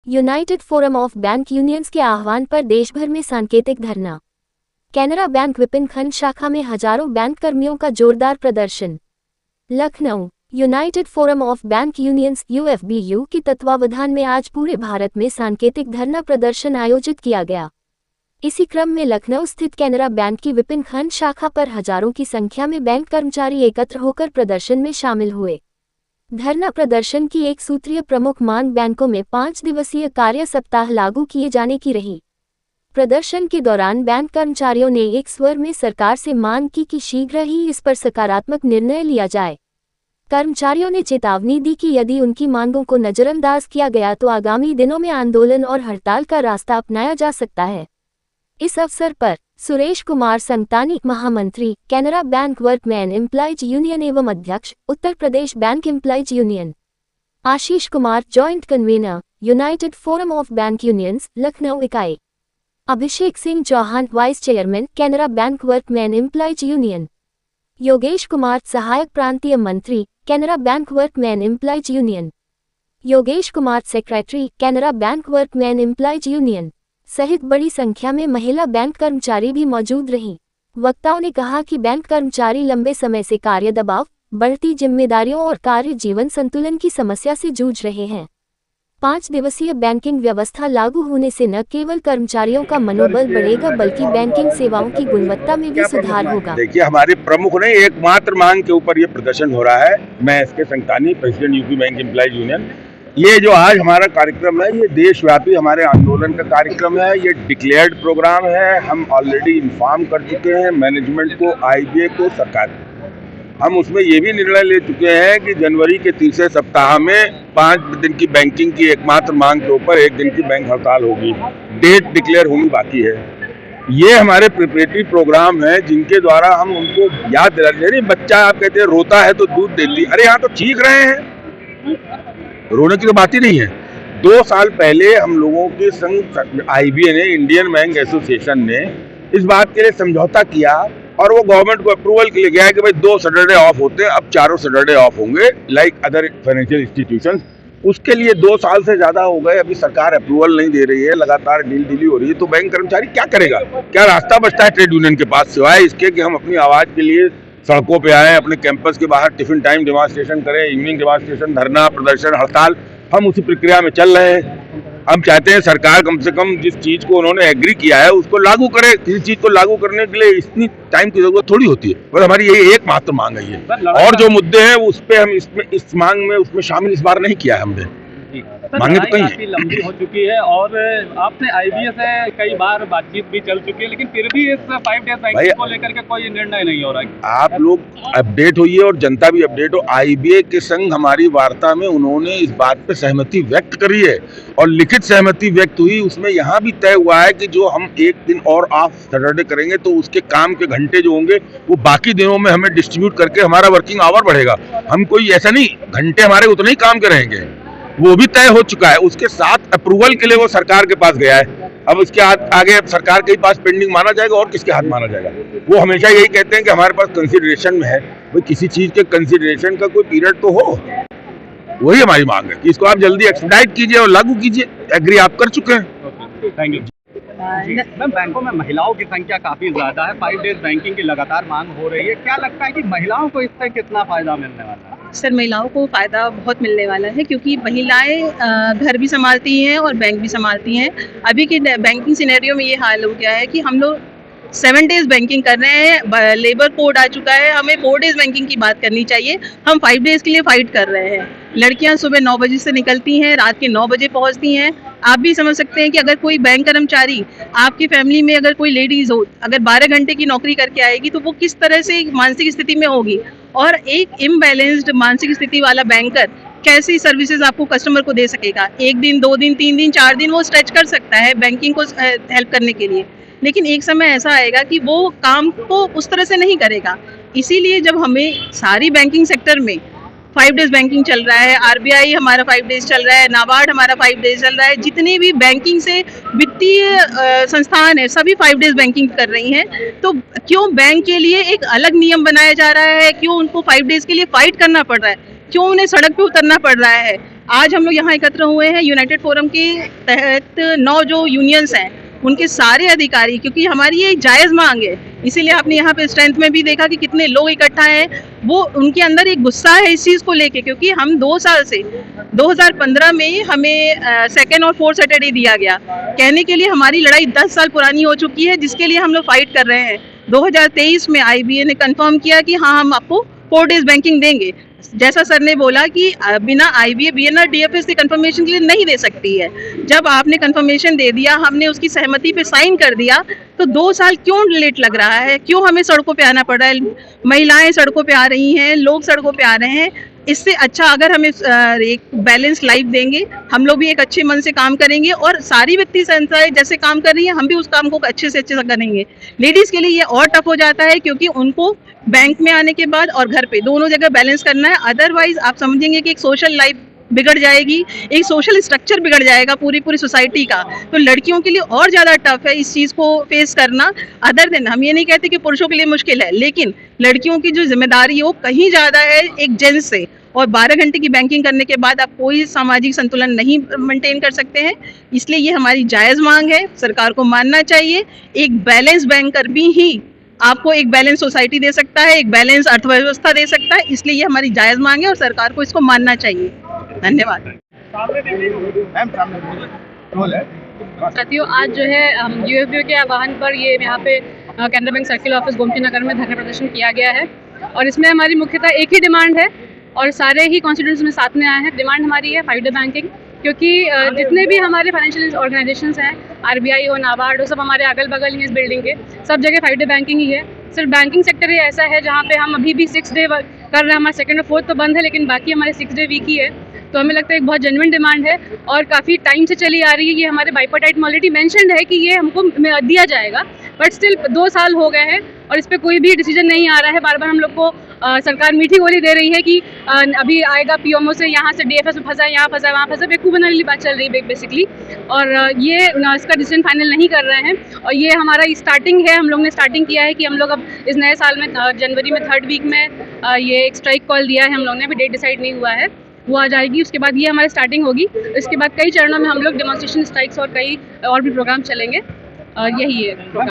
United forum of bank unions के आह्वान पर देश भर में सांकेतिक धरना। कैनरा बैंक विपिन खंड शाखा में हजारों बैंक कर्मियों का जोरदार प्रदर्शन। Lucknow. United forum of bank unions (UFBU) के तत्वावधान में आज पूरे भारत में सांकेतिक धरना प्रदर्शन आयोजित किया गया। इसी क्रम में लखनऊ स्थित कैनरा बैंक की विपिन खंड शाखा पर हजारों की संख्या में बैंक कर्मचारी एकत्र होकर प्रदर्शन में शामिल हुए। धरना प्रदर्शन की एक सूत्रीय प्रमुख मांग बैंकों में 5 दिवसीय कार्य सप्ताह लागू किए जाने की रही। प्रदर्शन के दौरान बैंक कर्मचारियों ने एक स्वर में सरकार से मांग की कि शीघ्र ही इस पर सकारात्मक निर्णय लिया जाए। कर्मचारियों ने चेतावनी दी कि यदि उनकी मांगों को नजरअंदाज किया गया तो आगामी दिनों में आंदोलन और हड़ताल का रास्ता अपनाया जा सकता है। इस अवसर पर सुरेश कुमार संतानी, महामंत्री, Canara bank workman employees union एवं अध्यक्ष, Uttar Pradesh bank employees union, Ashish Kumar, joint convener, united forum of bank unions, Lucknow इकाई, Abhishek Singh Chauhan, vice chairman, Canara bank workman employees union, Yogesh Kumar, सहायक प्रांतीय मंत्री, Canara bank workman employees union, Yogesh Kumar, secretary, Canara bank workman employees union सहित बड़ी संख्या में महिला बैंक कर्मचारी भी मौजूद रहीं। वक्ताओं ने कहा कि बैंक कर्मचारी लंबे समय से कार्य दबाव, बढ़ती जिम्मेदारियों और कार्य जीवन संतुलन की समस्या से जूझ रहे हैं। 5 दिवसीय बैंकिंग व्यवस्था लागू होने से न केवल कर्मचारियों का मनोबल बढ़ेगा बल्कि बैंकिंग सेवाओं की गुणवत्ता में भी सुधार होगा। देखिए, हमारे प्रमुख ने एकमात्र मांग के ऊपर ये प्रदर्शन हो रहा है। मैं S K Santani, president UP bank employees union. ये जो आज हमारा कार्यक्रम है, ये देशव्यापी हमारे आंदोलन का कार्यक्रम है। ये डिक्लेयर्ड प्रोग्राम है। हम ऑलरेडी इन्फॉर्म कर चुके हैं मैनेजमेंट को, आईबीए को, सरकार को। हम उसमें ये भी निर्णय ले चुके हैं कि जनवरी के तीसरे सप्ताह में 5 दिन की बैंकिंग की एकमात्र मांग के ऊपर 1 दिन की बैंक हड़ताल होगी। डेट डिक्लेयर होनी बाकी है। ये हमारे प्रिपरेटरी प्रोग्राम है जिनके द्वारा हम उनको याद दिलाते हैं। बच्चा, आप कहते हैं, रोता है तो दूध देती, अरे यहाँ तो चीख रहे हैं, रोने की तो बात ही नहीं है। 2 साल पहले हम लोगों के संघ आईबीए ने, इंडियन बैंक एसोसिएशन ने, इस बात के लिए समझौता किया और वो गवर्नमेंट को अप्रूवल के लिए गया है कि भाई 2 सैटरडे ऑफ होते हैं, अब 4 सैटरडे ऑफ होंगे लाइक अदर फाइनेंशियल इंस्टीट्यूशंस। उसके लिए 2 साल से ज्यादा हो गए, अभी सरकार अप्रूवल नहीं दे रही है, लगातार डील हो रही है। तो बैंक कर्मचारी क्या करेगा? क्या रास्ता बचता है ट्रेड यूनियन के पास सिवाय इसके कि हम अपनी आवाज के लिए सड़कों पे आए, अपने कैंपस के बाहर टिफिन टाइम डेमोन्स्ट्रेशन करें, इवनिंग डेमोन्स्ट्रेशन, धरना प्रदर्शन, हड़ताल? हम उसी प्रक्रिया में चल रहे हैं। हम चाहते हैं सरकार कम से कम जिस चीज को उन्होंने एग्री किया है उसको लागू करे। किसी चीज को लागू करने के लिए इतनी टाइम की जरूरत थोड़ी होती है। बस हमारी यही एकमात्र मांग है ये, और जो मुद्दे हैं उस पे हम इस मांग में उसमें शामिल इस बार नहीं किया है हमने। मांगे तो काफी लंबी हो चुकी है और आपने आईबीए से कई बार बातचीत भी चल चुकी है, लेकिन फिर भी इस 5 डेज बैंकिंग को लेकर के कोई निर्णय नहीं हो रहा है। आप लोग अपडेट होइए और जनता भी अपडेट हो। आईबीए के संग हमारी वार्ता में उन्होंने इस बात पे सहमति व्यक्त करी है और लिखित सहमति व्यक्त हुई। उसमें यहाँ भी तय हुआ है कि जो हम 1 दिन और ऑफ सैटरडे करेंगे तो उसके काम के घंटे जो होंगे वो बाकी दिनों में हमें डिस्ट्रीब्यूट करके हमारा वर्किंग आवर बढ़ेगा। हम कोई ऐसा नहीं, घंटे हमारे उतने ही काम के रहेंगे, वो भी तय हो चुका है। उसके साथ अप्रूवल के लिए वो सरकार के पास गया है। अब इसके आगे सरकार के पास पेंडिंग माना जाएगा और किसके हाथ माना जाएगा? वो हमेशा यही कहते हैं कि हमारे पास कंसिडरेशन में है। भाई, किसी चीज के कंसिडरेशन का कोई पीरियड तो हो। वही हमारी मांग है कि इसको आप जल्दी एक्सपेडाइट कीजिए और लागू कीजिए। एग्री आप कर चुके हैं। Thank you. मैम, बैंकों में महिलाओं की संख्या काफी ज्यादा है। 5 डेज बैंकिंग की लगातार मांग हो रही है। क्या लगता है कि महिलाओं को इससे कितना फायदा मिलने वाला है? सर, महिलाओं को फ़ायदा बहुत मिलने वाला है क्योंकि महिलाएं घर भी संभालती हैं और बैंक भी संभालती हैं। अभी की बैंकिंग सिनेरियो में ये हाल हो गया है कि हम लोग 7 डेज बैंकिंग कर रहे हैं, लेबर कोड आ चुका है, हमें 4 डेज बैंकिंग की बात करनी चाहिए। हम 5 डेज के लिए फाइट कर रहे हैं। लड़कियां सुबह 9 बजे से निकलती हैं, रात के 9 बजे पहुंचती हैं। आप भी समझ सकते हैं कि अगर कोई बैंक कर्मचारी, आपकी फैमिली में अगर कोई लेडीज़ हो, अगर 12 घंटे की नौकरी करके आएगी तो वो किस तरह से मानसिक स्थिति में होगी। और एक इम्बैलेंस्ड मानसिक स्थिति वाला बैंकर कैसी सर्विसेज आपको कस्टमर को दे सकेगा? 1 दिन, 2 दिन, 3 दिन, 4 दिन वो स्ट्रेच कर सकता है बैंकिंग को हेल्प करने के लिए, लेकिन एक समय ऐसा आएगा कि वो काम को उस तरह से नहीं करेगा। इसीलिए जब हमें सारी बैंकिंग सेक्टर में 5 डेज बैंकिंग चल रहा है, आरबीआई हमारा 5 डेज चल रहा है, नाबार्ड हमारा 5 डेज चल रहा है, जितने भी बैंकिंग से वित्तीय संस्थान है सभी 5 डेज बैंकिंग कर रही हैं, तो क्यों बैंक के लिए एक अलग नियम बनाया जा रहा है? क्यों उनको 5 डेज के लिए फाइट करना पड़ रहा है? क्यों उन्हें सड़क पे उतरना पड़ रहा है? आज हम लोग यहाँ एकत्र हुए हैं यूनाइटेड फोरम के तहत 9 जो यूनियंस हैं उनके सारे अधिकारी, क्योंकि हमारी ये जायज़ मांग है, इसीलिए आपने यहाँ पे स्ट्रेंथ में भी देखा कि कितने लोग इकट्ठा हैं। वो उनके अंदर एक गुस्सा है इस चीज़ को लेके, क्योंकि हम 2 साल से 2015 में हमें सेकेंड और फोर्थ सैटरडे दिया गया। कहने के लिए हमारी लड़ाई 10 साल पुरानी हो चुकी है, जिसके लिए हम लोग फाइट कर रहे हैं। 2023 में IBA ने कंफर्म किया कि हाँ, हम आपको 4 डेज बैंकिंग देंगे। जैसा सर ने बोला कि बिना IBA BNR DFS के कंफर्मेशन के लिए नहीं दे सकती है। जब आपने कंफर्मेशन दे दिया, हमने उसकी सहमति पे साइन कर दिया, तो 2 साल क्यों लेट लग रहा है? क्यों हमें सड़कों पे आना पड़ रहा है? महिलाएं सड़कों पे आ रही हैं, लोग सड़कों पे आ रहे हैं। इससे अच्छा अगर हमें एक बैलेंस लाइफ देंगे, हम लोग भी एक अच्छे मन से काम करेंगे और सारी व्यक्ति संस्थाएं जैसे काम कर रही हैं, हम भी उस काम को अच्छे से अच्छे से करेंगे। लेडीज़ के लिए ये और टफ हो जाता है, क्योंकि उनको बैंक में आने के बाद और घर पे दोनों जगह बैलेंस करना है। अदरवाइज आप समझेंगे कि एक सोशल लाइफ बिगड़ जाएगी, एक सोशल स्ट्रक्चर बिगड़ जाएगा पूरी सोसाइटी का। तो लड़कियों के लिए और ज़्यादा टफ है इस चीज़ को फेस करना। अदर देन हम ये नहीं कहते कि पुरुषों के लिए मुश्किल है, लेकिन लड़कियों की जो जिम्मेदारी है वो कहीं ज़्यादा है एक जेंट्स से। और 12 घंटे की बैंकिंग करने के बाद आप कोई सामाजिक संतुलन नहीं मेंटेन कर सकते हैं। इसलिए ये हमारी जायज़ मांग है, सरकार को मानना चाहिए। एक बैलेंस बैंकर भी ही आपको एक बैलेंस सोसाइटी दे सकता है, एक बैलेंस अर्थव्यवस्था दे सकता है। इसलिए ये हमारी जायज़ मांग है और सरकार को इसको मानना चाहिए। धन्यवाद। साथियों, आज जो है UFBO के आह्वान पर ये यहाँ पे Canara bank circle office Gomti Nagar में धरना प्रदर्शन किया गया है और इसमें हमारी मुख्यतः एक ही डिमांड है और सारे ही कॉन्स्टिट्यूएंट्स में साथ में आए हैं। डिमांड हमारी है 5 डे बैंकिंग, क्योंकि जितने भी हमारे फाइनेंशियल ऑर्गेनाइजेशंस हैं, RBI हो, नाबार्ड हो, सब हमारे अगल बगल ही हैं इस बिल्डिंग के, सब जगह 5 डे बैंकिंग ही है। सिर्फ बैंकिंग सेक्टर ही ऐसा है जहाँ पे हम अभी भी 6 डे कर रहे हैं। हमारा सेकंड और फोर्थ तो बंद है, लेकिन बाकी हमारे 6 डे वीक ही है। तो हमें लगता है एक बहुत जेन्युइन डिमांड है और काफ़ी टाइम से चली आ रही है। ये हमारे बाइपोटाइट में ऑलरेडी मेंशन्ड है कि ये हमको दिया जाएगा, बट स्टिल 2 साल हो गए हैं और इस पर कोई भी डिसीजन नहीं आ रहा है। बार बार हम लोग को सरकार मीठी गोली दे रही है कि अभी आएगा PMO से, यहाँ से DFS में फंसा है, यहाँ फंसा है, वहाँ फंसा है। बेवकूफ़ बनाने वाली बात चल रही है बेसिकली, और ये इसका डिसीजन फाइनल नहीं कर रहे हैं। और ये हमारा स्टार्टिंग है, हम लोग ने स्टार्टिंग किया है कि हम लोग अब इस नए साल में जनवरी में 3rd वीक में ये एक स्ट्राइक कॉल दिया है हम लोग ने, अभी डेट डिसाइड नहीं हुआ है, वो आ जाएगी। उसके बाद ये हमारी स्टार्टिंग होगी। इसके बाद कई चरणों में हम लोग डेमोन्स्ट्रेशन, स्ट्राइक्स और कई और भी प्रोग्राम चलेंगे। यही है प्रोग्राम।